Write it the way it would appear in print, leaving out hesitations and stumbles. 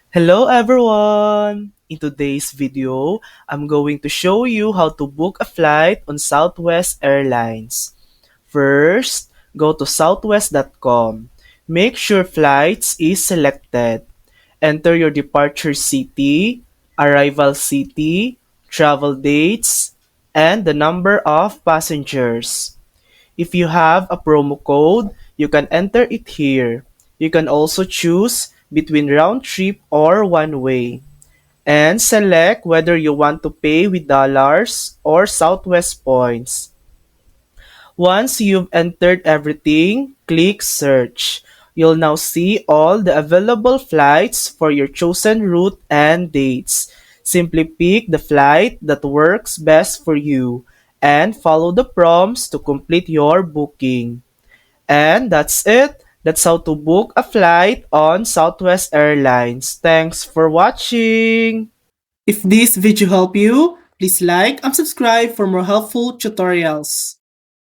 Hello everyone! In today's video, I'm going to show you how to book a flight on Southwest Airlines. First, go to southwest.com. Make sure flights is selected. Enter your departure city, arrival city, travel dates, and the number of passengers. If you have a promo code, you can enter it here. You can also choose between round trip or one way and select whether you want to pay with dollars or Southwest points. Once you've entered everything, click search. You'll now see all the available flights for your chosen route and dates. Simply pick the flight that works best for you and follow the prompts to complete your booking. And that's it. That's how to book a flight on Southwest Airlines. Thanks for watching. If this video helped you, please like and subscribe for more helpful tutorials.